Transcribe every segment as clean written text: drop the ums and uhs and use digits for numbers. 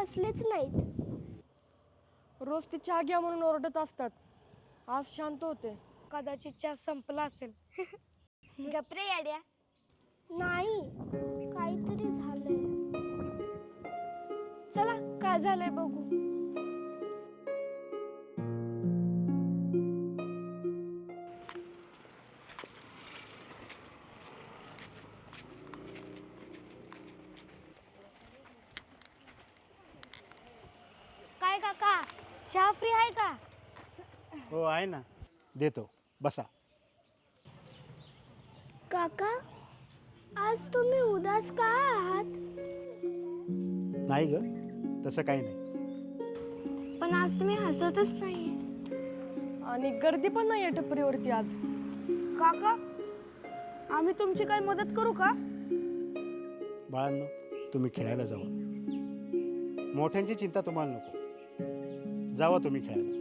बसलेच नाहीत. रोज ती चहा घ्या म्हणून ओरडत असतात. आज शांत होते. कदाचित चहा संपला असेल. गप्रे याड्या. नाही, काहीतरी झालंय. चला काय झालंय बघू. काय काका, चहा फ्री आहे का? हो आहे ना, देतो, बसा. काका, आज तुम्ही उदास का आहात? नाही ग, तसं काही नाही. पण आज तुम्ही हसतच नाहीये. आणि गर्दी पण नाही आहे टपरीवरती आज. काका, आम्ही तुमची काय मदत करू का? बाळांनो, तुम्ही खेळायला जावा. मोठ्यांची चिंता तुम्हाला नको. जावा तुम्ही खेळायला.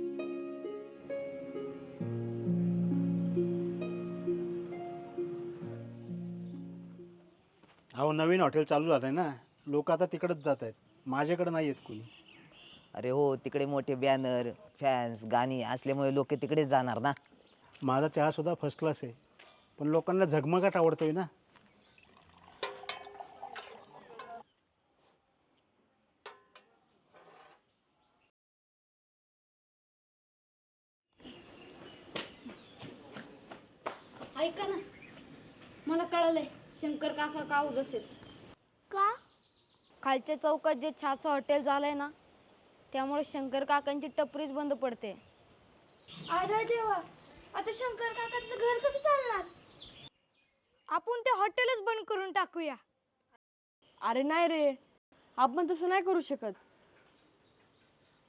अहो, नवीन हॉटेल चालू झालंय ना, लोक आता तिकडच जात आहेत. माझ्याकडे नाही येत कोणी. अरे हो, तिकडे मोठे बॅनर, फॅन्स, गाणी असल्यामुळे लोक तिकडेच जाणार ना. माझा चहा सुद्धा फर्स्ट क्लास आहे, पण लोकांना झगमगाट आवडतोय ना. ऐका ना, मला कळलंय शंकर काका का उदास आहेत. का? खालच्या चौकात जे चहाचं हॉटेल झालंय ना, त्यामुळे शंकर काकांची टपरीच बंद पडते. अरे देवा, आता शंकर काकांचं घर कसं चालणार? आपण ते हॉटेलच बंद करून टाकूया. अरे नाही रे, आपण तसं नाही करू शकत.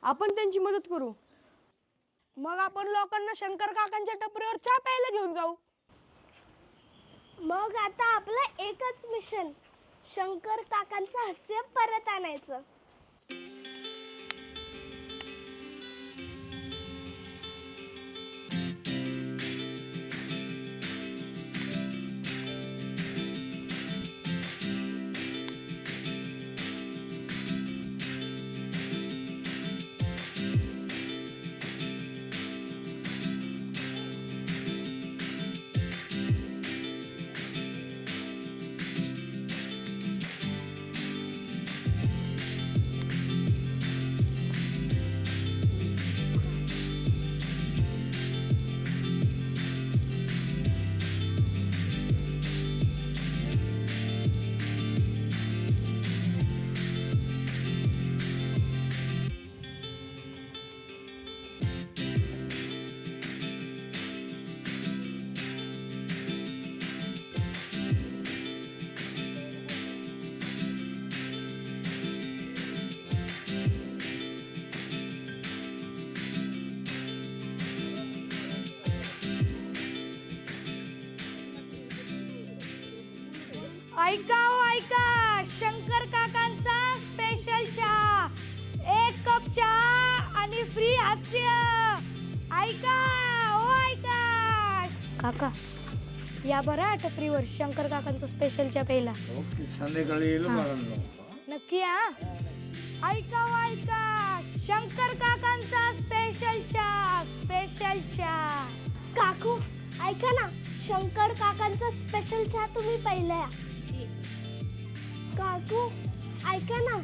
आपण त्यांची मदत करू. मग आपण लोकांना शंकर काकांच्या टपरीवर चहा प्यायला घेऊन जाऊ. मग आता आपलं एकच मिशन, शंकर काकांचं हास्य परत आणायचं. ऐका हो ऐका, शंकर काकांचा स्पेशल चहा, 1 कप चहा आणि फ्री हास्य. ऐका हो ऐका. काका, या बरं टपरीवर शंकर काकांचा स्पेशल चहा प्यायला. संध्याकाळी येईल नक्की हा. ऐका हो ऐका, शंकर काकांचा स्पेशल चहा, स्पेशल चहा. काकू, ऐका ना, शंकर काकांचा स्पेशल चहा तुम्ही पहिल्या. काकू, ऐका ना,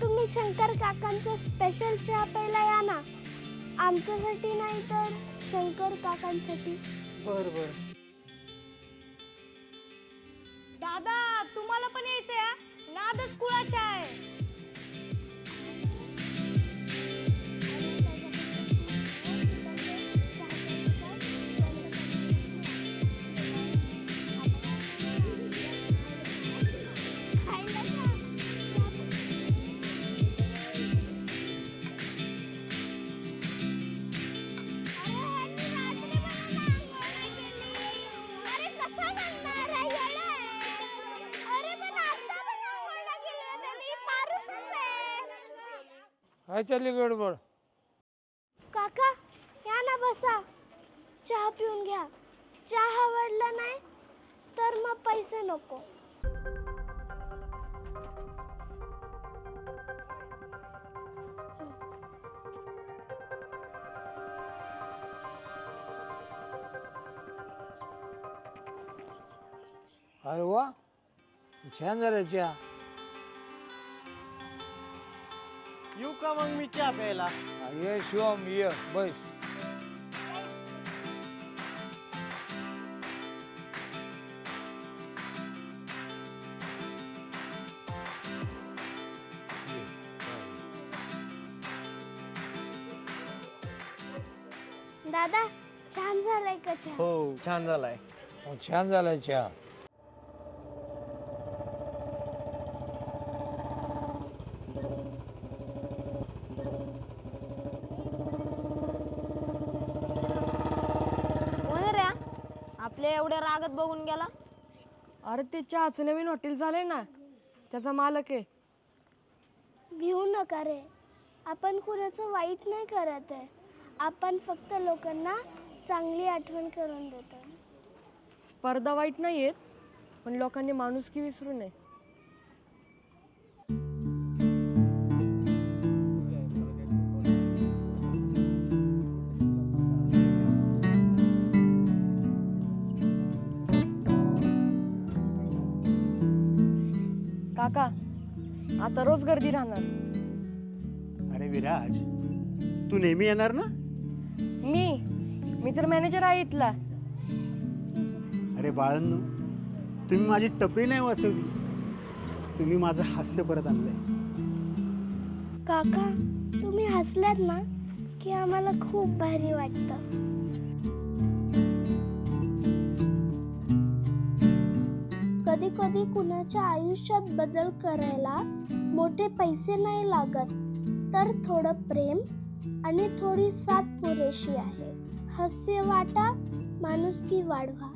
तुम्ही शंकर काकांचा स्पेशल चहा प्यायला या ना. आमच्यासाठी नाही तर शंकर काकांसाठी. बरं बरं. दादा, तुम्हाला पण यायचंय हा? नादच कुळाचा आहे. काय चालली गडबड? काका, या ना बसा, चहा पिऊन घ्या. चहा आवडला नाही तर मग पैसे नको. अरे वा छान झालं चहा. येऊ का मग मी चहा प्यायला? ये शिवम ये बस. दादा छान झालाय का चहा? हो छान झालाय. छान झालं चहा. कोण रे हा? आपल्या एवढ्या रागात बघून गेला. अरे ते चहाचं नवीन हॉटेल झालंय ना, त्याचा मालक आहे. भिवू नका रे, आपण कुणाचं वाईट नाही करत आहे. आपण फक्त लोकांना चांगली आठवण करून देतो. स्पर्धा वाईट नाही आहेत, पण लोकांनी माणुसकी विसरू नये. काका, आता रोज गर्दी राहणार. अरे विराज, तू नेहमी येणार ना? मी तर मॅनेजर आहे इथला. अरे बाळांनो, तुम्ही माझी टपरी नाही वाचवली, तुम्ही माझं हास्य परत आणलंय. काका तुम्ही हसलात ना की आम्हाला खूप भारी वाटतं. कधी कधी कुणाच्या आयुष्यात बदल करायला मोठे पैसे नाही लागत, तर थोडं प्रेम आणि थोडी साथ पुरेशी आहे. हास्य वाटा, माणुसकी वाढवा.